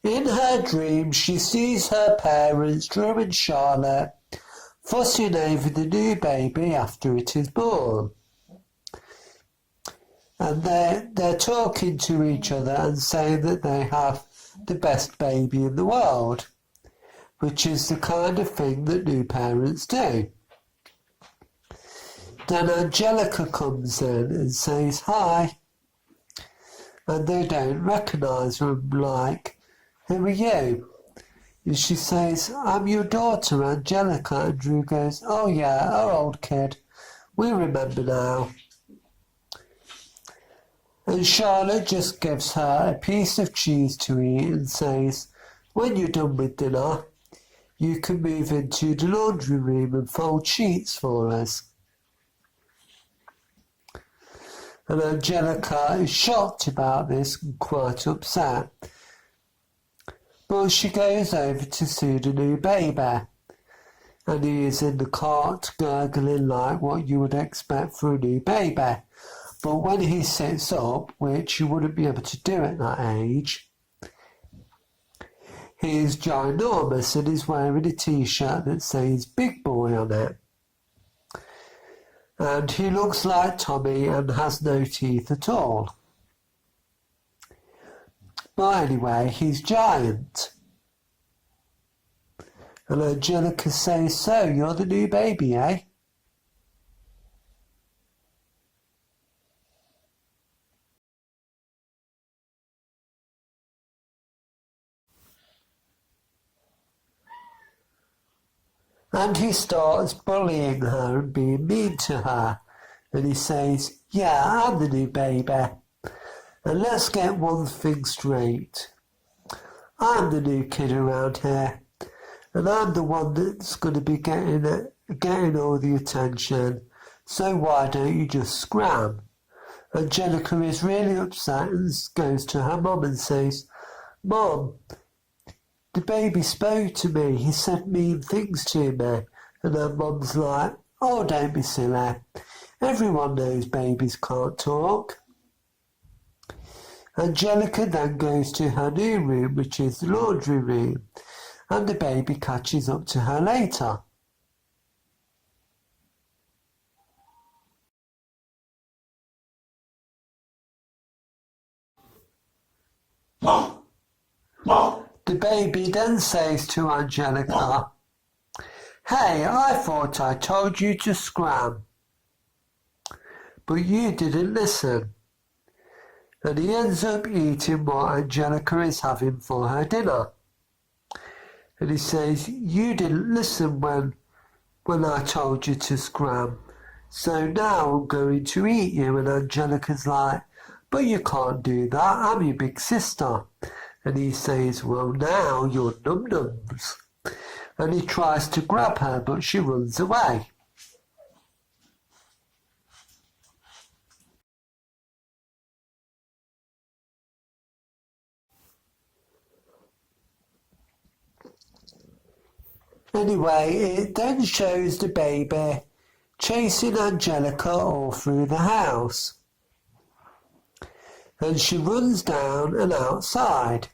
In her dream, she sees her parents, Drew and Charlotte, fussing over the new baby after it is born. And they're talking to each other and saying that they have the best baby in the world, which is the kind of thing that new parents do. Then Angelica comes in and says hi, and they don't recognise her. I'm like, who are you? And she says, I'm your daughter, Angelica. And Drew goes, oh yeah, our old kid. We remember now. And Charlotte just gives her a piece of cheese to eat and says, when you're done with dinner, you can move into the laundry room and fold sheets for us. And Angelica is shocked about this and quite upset. But she goes over to see the new baby, and he is in the cart gurgling like what you would expect for a new baby. But when he sits up, which you wouldn't be able to do at that age, he is ginormous and is wearing a t-shirt that says Big Boy on it. And he looks like Tommy and has no teeth at all. But anyway, he's giant. And Angelica says, so you're the new baby, eh? And he starts bullying her and being mean to her. And he says, yeah, I'm the new baby. And let's get one thing straight. I'm the new kid around here. And I'm the one that's going to be getting all the attention. So why don't you just scram? Angelica is really upset and goes to her mum and says, Mum, the baby spoke to me. He said mean things to me. And her mum's like, oh, don't be silly. Everyone knows babies can't talk. Angelica then goes to her new room, which is the laundry room, and the baby catches up to her later. The baby then says to Angelica, hey, I thought I told you to scram, but you didn't listen. And he ends up eating what Angelica is having for her dinner. And he says, you didn't listen when I told you to scram, so now I'm going to eat you. And Angelica's like, but you can't do that, I'm your big sister. And he says, well, now you're num-nums. And he tries to grab her, but she runs away. Anyway, it then shows the baby chasing Angelica all through the house. And she runs down and outside.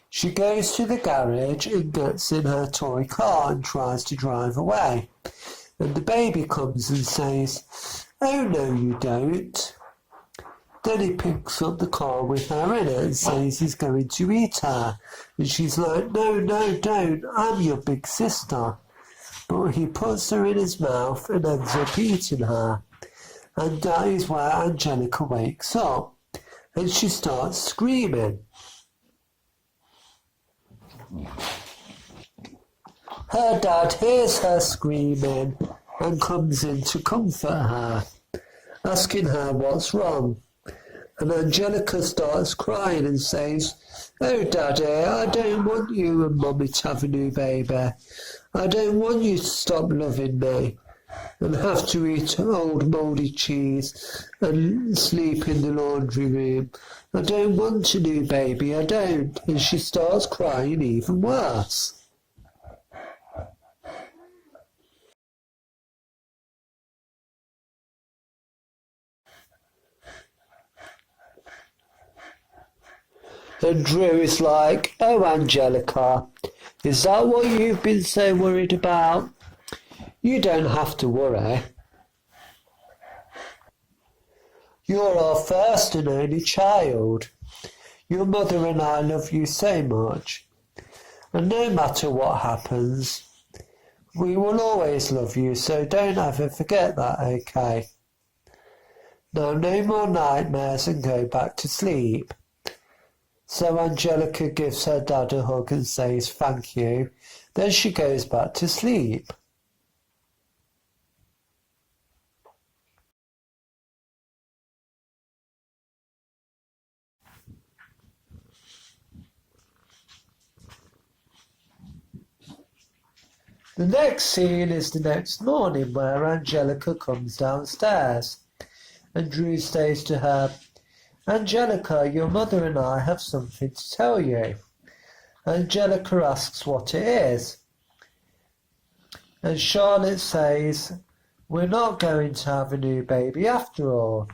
She goes to the garage and gets in her toy car and tries to drive away. And the baby comes and says, oh no you don't. Then he picks up the car with her in it and says he's going to eat her. And she's like, no, don't, I'm your big sister. But he puts her in his mouth and ends up eating her. And that is where Angelica wakes up. And she starts screaming. Her dad hears her screaming and comes in to comfort her, asking her what's wrong. And Angelica starts crying and says, oh Daddy, I don't want you and Mummy to have a new baby. I don't want you to stop loving me and have to eat old mouldy cheese and sleep in the laundry room. I don't want a new baby, I don't. And she starts crying even worse. And Drew is like, "Oh, Angelica, is that what you've been so worried about? You don't have to worry. You're our first and only child. Your mother and I love you so much. And no matter what happens, we will always love you, so don't ever forget that, okay? Now, no more nightmares and go back to sleep." So Angelica gives her dad a hug and says thank you. Then she goes back to sleep. The next scene is the next morning where Angelica comes downstairs and Drew says to her, "Angelica, your mother and I have something to tell you." Angelica asks what it is. And Charlotte says, "We're not going to have a new baby after all."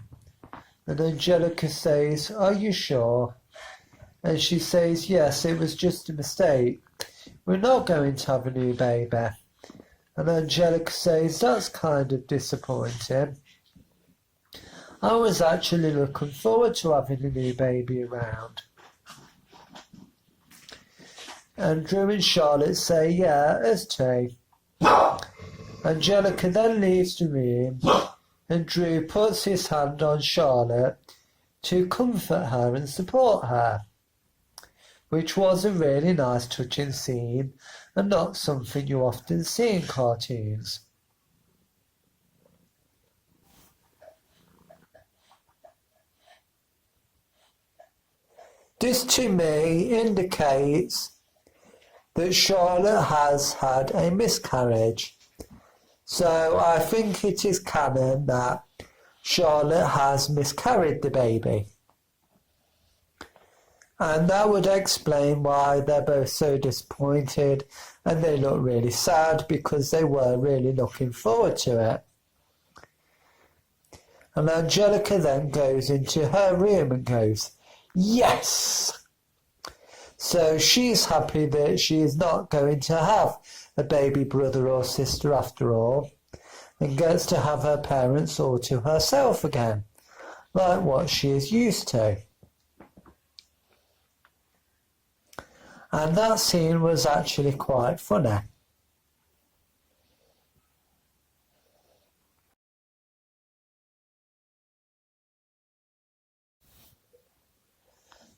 And Angelica says, "Are you sure?" And she says, "Yes, it was just a mistake. We're not going to have a new baby." And Angelica says, "That's kind of disappointing. I was actually looking forward to having a new baby around." And Drew and Charlotte say, "Yeah, us too." Angelica then leaves the room and Drew puts his hand on Charlotte to comfort her and support her, which was a really nice touching scene and not something you often see in cartoons. This to me indicates that Charlotte has had a miscarriage. So I think it is canon that Charlotte has miscarried the baby. And that would explain why they're both so disappointed and they look really sad because they were really looking forward to it. And Angelica then goes into her room and goes, "Yes!" So she's happy that she is not going to have a baby brother or sister after all and gets to have her parents all to herself again, like what she is used to. And that scene was actually quite funny.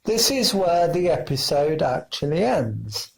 This is where the episode actually ends.